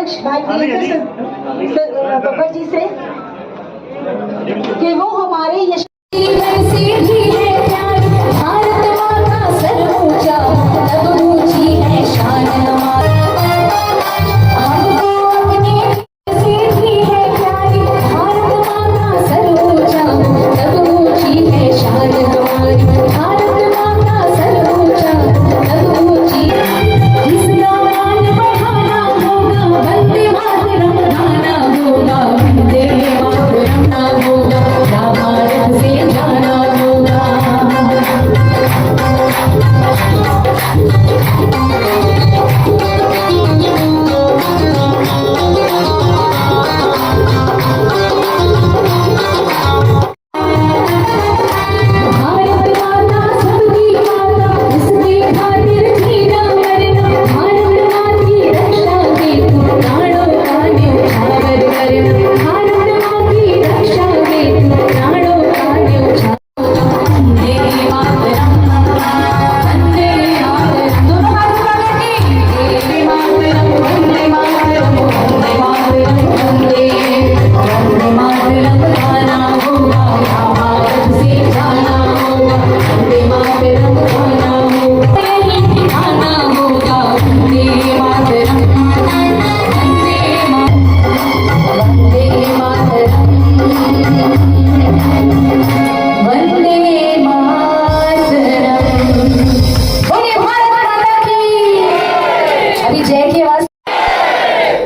अध्यक्ष भाई वीरेंद्र बब्बर जी से कि वो हमारे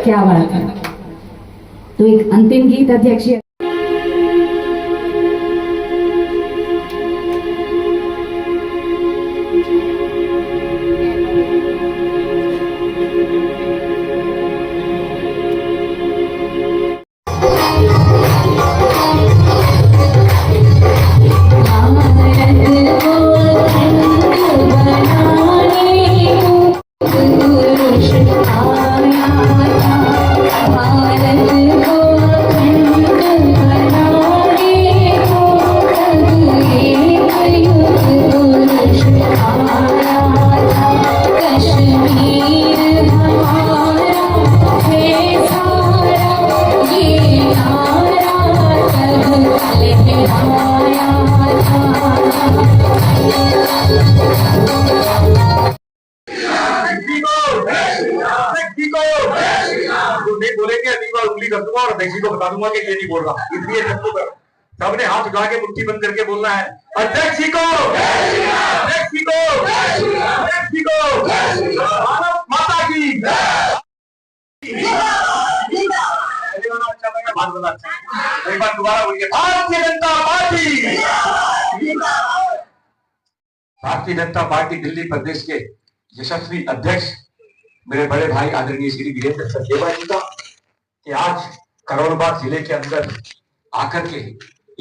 क्या बात है। तो एक अंतिम गीत अध्यक्ष उंगली कर दूंगा और अध्यक्ष जी को बता दूंगा कि ये नहीं बोल रहा, इसलिए सबने हाथ उठा के मुट्ठी बंद करके बोलना है अध्यक्ष जी को, अध्यक्ष जी को, अध्यक्ष जी को, भारत माता की। एक बार दोबारा बोलिए, भारतीय जनता पार्टी, भारतीय जनता पार्टी दिल्ली प्रदेश के यशस्वी अध्यक्ष मेरे बड़े भाई आदरणीय श्री वीरेंद्र सचदेवा जी का कि आज करोलबाग जिले के अंदर आकर के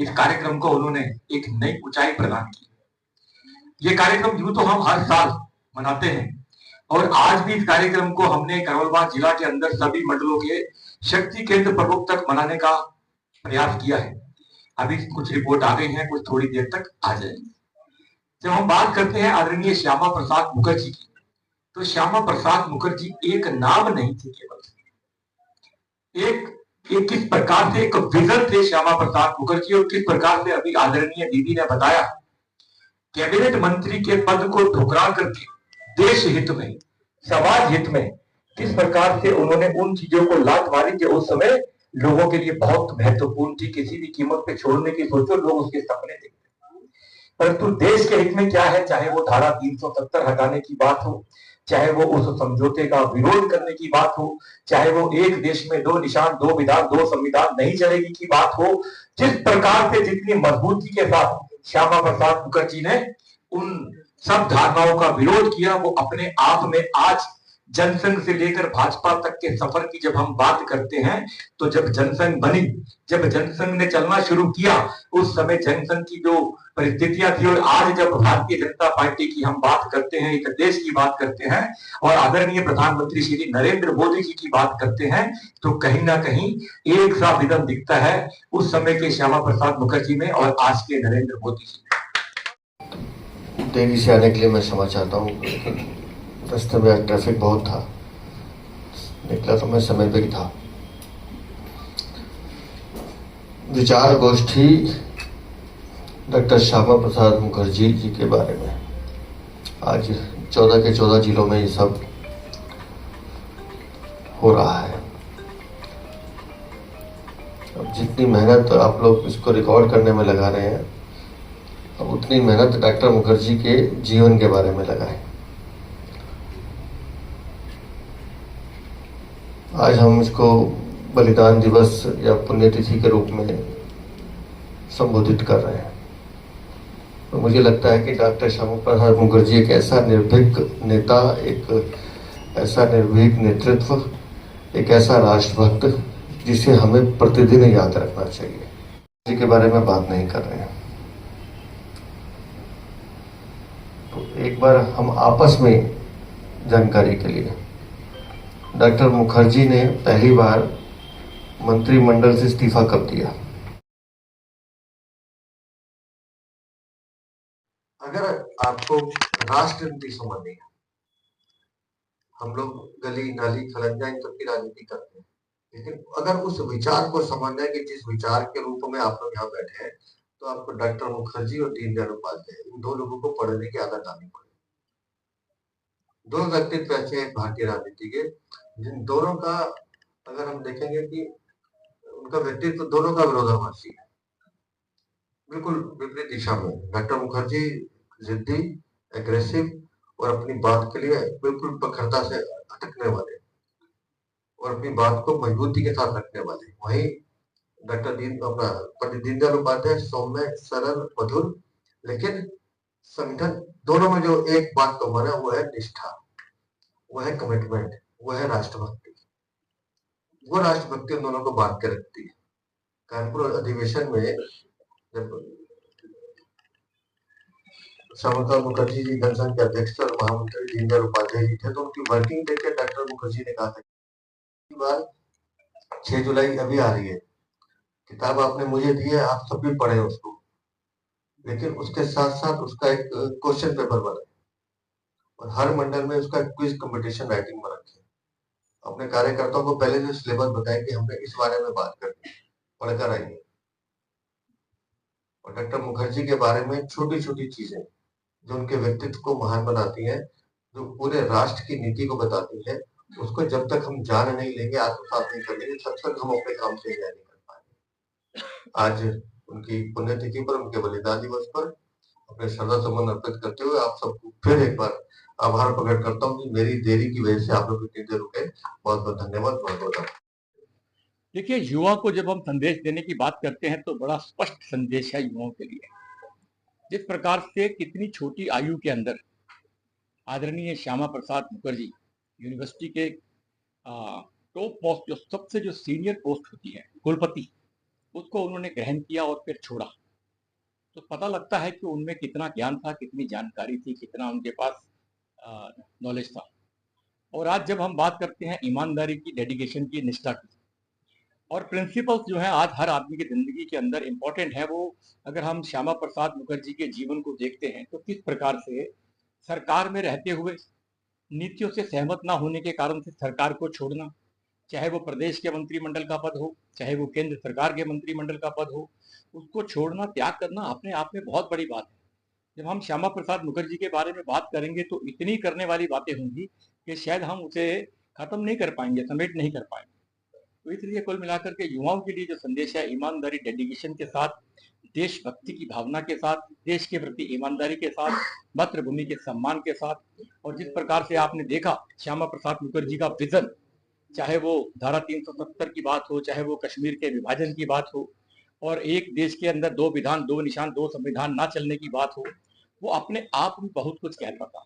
इस कार्यक्रम को उन्होंने एक नई ऊंचाई प्रदान की। ये कार्यक्रम यूं तो हम हर साल मनाते हैं और आज भी इस कार्यक्रम को हमने करोलबाग जिला के अंदर सभी मंडलों के शक्ति केंद्र प्रमुख तक मनाने का प्रयास किया है। अभी कुछ रिपोर्ट आ गई है, कुछ थोड़ी देर तक आ जाएगी। जब हम बात करते हैं आदरणीय श्यामा प्रसाद मुखर्जी की, तो श्यामा प्रसाद मुखर्जी एक नाम नहीं थे, केवल एक किस प्रकार से एक विजन थे श्यामा प्रसाद मुखर्जी, और किस प्रकार से अभी आदरणीय दीदी ने बताया कैबिनेट मंत्री के पद को ठुकरा करके देश हित में, समाज हित में किस प्रकार से उन्होंने उन चीजों को लात मारी जो उस समय लोगों के लिए बहुत महत्वपूर्ण थी। किसी भी कीमत पे छोड़ने की सोचो, लोग उसके सपने देखते, परंतु देश के हित में क्या है, चाहे वो धारा 370 हटाने की बात हो, चाहे वो उस समझौते का विरोध करने की बात हो, चाहे वो एक देश में दो निशान, दो विधान, दो संविधान नहीं चलेगी की बात हो, जिस प्रकार से जितनी मजबूती के साथ श्यामा प्रसाद मुखर्जी ने उन सब धारणाओं का विरोध किया, वो अपने आप में आज जनसंघ से लेकर भाजपा तक के सफर की जब हम बात करते हैं, तो जब जनसंघ बनी, जब जनसंघ ने चलना शुरू किया, उस समय जनसंघ की जो परिस्थितियां थी, और आज जब भारतीय जनता पार्टी की हम बात करते हैं, एक देश की बात करते हैं और आदरणीय प्रधानमंत्री श्री नरेंद्र मोदी जी की बात करते हैं, तो कहीं ना कहीं एक सा विजन दिखता है उस समय के श्यामा प्रसाद मुखर्जी में और आज के नरेंद्र मोदी जी में। देरी से आने के लिए मैं क्षमा चाहता हूँ, रास्ते में ट्रैफिक बहुत था, निकला तो मैं समय पे ही था। विचार गोष्ठी डॉक्टर श्यामा प्रसाद मुखर्जी जी के बारे में। आज 14 के 14 जिलों में ये सब हो रहा है। अब जितनी मेहनत आप लोग इसको रिकॉर्ड करने में लगा रहे हैं, अब उतनी मेहनत डॉक्टर मुखर्जी के जीवन के बारे में लगाएं। आज हम इसको बलिदान दिवस या पुण्यतिथि के रूप में संबोधित कर रहे हैं। तो मुझे लगता है कि डॉक्टर श्यामा प्रसाद मुखर्जी एक ऐसा निर्भीक नेता, एक ऐसा निर्भीक नेतृत्व, एक ऐसा राष्ट्रभक्त जिसे हमें प्रतिदिन याद रखना चाहिए। जी के बारे में बात नहीं कर रहे हैं, तो एक बार हम आपस में जानकारी के लिए, डॉक्टर मुखर्जी ने पहली बार मंत्रिमंडल से इस्तीफा कब दिया? अगर आपको राष्ट्र नीति समझनी है, हम लोग गली नाली खलंजा इन सबकी राजनीति करते हैं, लेकिन अगर उस विचार को समझना है कि जिस विचार के रूप में आप लोग यहाँ बैठे हैं, तो आपको डॉक्टर मुखर्जी और दीनदयाल उपाध्याय इन दो लोगों को पढ़ने की आदत डालनी पड़ेगी। दो व्यक्तित्व ऐसे हैं भारतीय राजनीति के, जिन दोनों का अगर हम देखेंगे कि उनका व्यक्तित्व दोनों का विरोधाभासी है, बिल्कुल विपरीत दिशा में। डॉक्टर मुखर्जी जिद्दी, एग्रेसिव और अपनी बात के लिए बिल्कुल प्रखरता से अटकने वाले और अपनी बात को मजबूती के साथ रखने वाले। वहीं पंडित दीनदयाल उपाध्याय सौम्य, सरल, मधुर, लेकिन संगठन दोनों में जो एक बात कॉमन है, वो है निष्ठा, वो है कमिटमेंट, वो है राष्ट्रभक्ति। वो राष्ट्रभक्ति उन दोनों को बांध के रखती है। कानपुर अधिवेशन में जब श्यामा प्रसाद मुखर्जी जी जनसंघ के अध्यक्ष और महामंत्री दीनदयाल उपाध्याय जी थे, तो उनकी वर्किंग देखकर डॉक्टर मुखर्जी ने कहा था, 6 जुलाई अभी आ रही है, किताब आपने मुझे दी है, आप सब भी पढ़े उसको, लेकिन उसके साथ साथ उसका एक क्वेश्चन पेपर बना और हर मंडल में उसका क्विज कंपटीशन राइटिंग में रखे। अपने कार्यकर्ताओं को पहले से सिलेबस बताएं कि हमने इस बारे में बात करनी, पढ़कर आइए। और डॉक्टर मुखर्जी के बारे में छोटी छोटी चीजें जो उनके व्यक्तित्व को महान बनाती हैं, जो पूरे राष्ट्र की नीति को बताती है, उसको जब तक हम जान नहीं लेंगे, आत्मसात नहीं कर लेंगे, तब तक हम अपने काम से न्याय नहीं कर पाएंगे। आज उनकी पुण्यतिथि पर, उनके बलिदान दिवस पर अपने श्रद्धा सुमन अर्पित करते हुए आप सबको फिर एक बार आभार प्रकट करता हूँ कि मेरी देरी की वजह से आप लोग इतनी देर रुके। बहुत बहुत धन्यवाद, बहुत बहुत। देखिए, युवा को जब हम संदेश देने की बात करते हैं तो बड़ा स्पष्ट संदेश है युवाओं के लिए। जिस प्रकार से कितनी छोटी आयु के अंदर आदरणीय श्यामा प्रसाद मुखर्जी यूनिवर्सिटी के टॉप पोस्ट, जो सबसे जो सीनियर पोस्ट होती है कुलपति, उसको उन्होंने ग्रहण किया और फिर छोड़ा, तो पता लगता है कि उनमें कितना ज्ञान था, कितनी जानकारी थी, कितना उनके पास नॉलेज था। और आज जब हम बात करते हैं ईमानदारी की, डेडिकेशन की, निष्ठा की, और प्रिंसिपल्स जो है आज हर आदमी की जिंदगी के अंदर इम्पोर्टेंट है, वो अगर हम श्यामा प्रसाद मुखर्जी के जीवन को देखते हैं तो किस प्रकार से सरकार में रहते हुए नीतियों से सहमत ना होने के कारण से सरकार को छोड़ना, चाहे वो प्रदेश के मंत्रिमंडल का पद हो, चाहे वो केंद्र सरकार के मंत्रिमंडल का पद हो, उसको छोड़ना, त्याग करना अपने आप में बहुत बड़ी बात है। जब हम श्यामा प्रसाद मुखर्जी के बारे में बात करेंगे तो इतनी करने वाली बातें होंगी कि शायद हम उसे खत्म नहीं कर पाएंगे, समेट नहीं कर पाएंगे। तो इसलिए कुल मिलाकर के युवाओं के लिए जो संदेश है, ईमानदारी, डेडिकेशन के साथ, देशभक्ति की भावना के साथ, देश के प्रति ईमानदारी के साथ, मातृभूमि के सम्मान के साथ, और जिस प्रकार से आपने देखा श्यामा प्रसाद मुखर्जी का विजन, चाहे वो धारा 370 की बात हो, चाहे वो कश्मीर के विभाजन की बात हो, और एक देश के अंदर 2 विधान, 2 निशान, 2 संविधान ना चलने की बात हो, वो अपने आप में बहुत कुछ कहता था।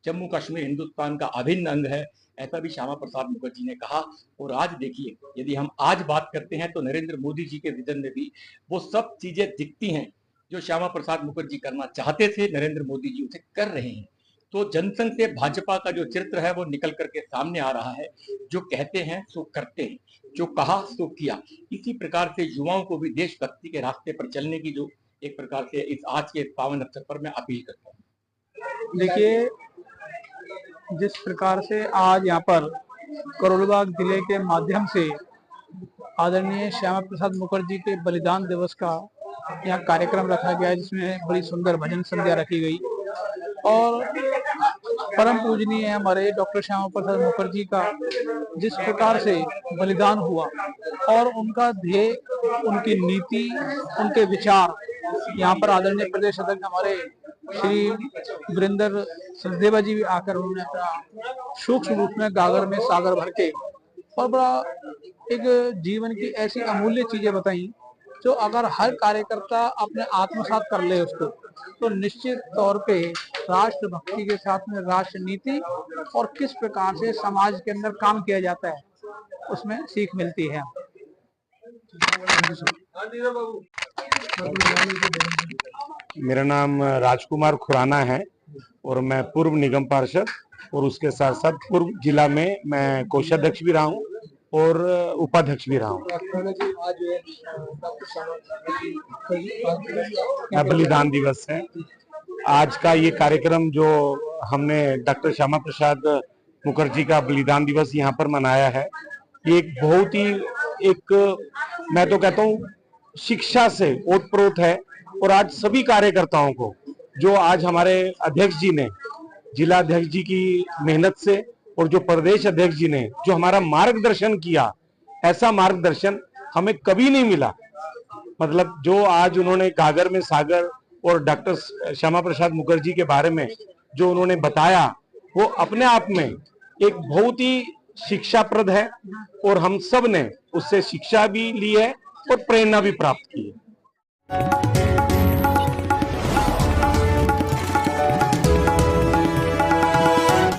जम्मू कश्मीर हिंदुस्तान का अभिन्न अंग है, ऐसा भी श्यामा प्रसाद मुखर्जी ने कहा। और आज देखिए, यदि हम आज बात करते हैं तो नरेंद्र मोदी जी के विजन में भी वो सब चीजें दिखती हैं जो श्यामा प्रसाद मुखर्जी करना चाहते थे, नरेंद्र मोदी जी उसे कर रहे हैं। तो जनसंघ से भाजपा का जो चित्र है वो निकल करके सामने आ रहा है। जो कहते हैं सो करते हैं, जो कहा सो किया। इसी प्रकार से युवाओं को भी देशभक्ति के रास्ते पर चलने की जो एक प्रकार से इस आज के पावन अवसर पर मैं अपील करता हूँ। देखिए, जिस प्रकार से आज यहाँ पर करोलबाग जिले के माध्यम से आदरणीय श्यामा प्रसाद मुखर्जी के बलिदान दिवस का यहाँ कार्यक्रम रखा गया है, जिसमें बड़ी सुंदर भजन संध्या रखी गई और परम पूजनीय हमारे डॉक्टर श्यामा प्रसाद मुखर्जी का जिस प्रकार से बलिदान हुआ और उनका ध्येय, उनकी नीति, उनके विचार, यहाँ पर आदरणीय प्रदेश अध्यक्ष हमारे श्री वीरेंद्र सचदेवा जी भी आकर उन्होंने अपना सूक्ष्म रूप में गागर में सागर भर के और बड़ा एक जीवन की ऐसी अमूल्य चीजें बताई जो अगर हर कार्यकर्ता अपने आत्मसात कर ले उसको, तो निश्चित तौर पे राष्ट्र भक्ति के साथ में राष्ट्र नीति और किस प्रकार से समाज के अंदर काम किया जाता है उसमें सीख मिलती है। मेरा नाम राजकुमार खुराना है और मैं पूर्व निगम पार्षद और उसके साथ साथ पूर्व जिला में मैं कोषाध्यक्ष भी रहा हूँ और उपाध्यक्ष भी रहा हूँ। बलिदान दिवस है आज का ये कार्यक्रम जो हमने डॉक्टर श्यामा प्रसाद मुखर्जी का बलिदान दिवस यहाँ पर मनाया है। ये एक बहुत ही मैं तो कहता हूँ शिक्षा से ओतप्रोत है और आज सभी कार्यकर्ताओं को जो आज हमारे अध्यक्ष जी ने, जिला अध्यक्ष जी की मेहनत से और जो प्रदेश अध्यक्ष जी ने जो हमारा मार्गदर्शन किया, ऐसा मार्गदर्शन हमें कभी नहीं मिला। मतलब जो आज उन्होंने गागर में सागर और डॉक्टर श्यामा प्रसाद मुखर्जी के बारे में जो उन्होंने बताया, वो अपने आप में एक बहुत ही शिक्षाप्रद है और हम सब ने उससे शिक्षा भी ली है और प्रेरणा भी प्राप्त की है।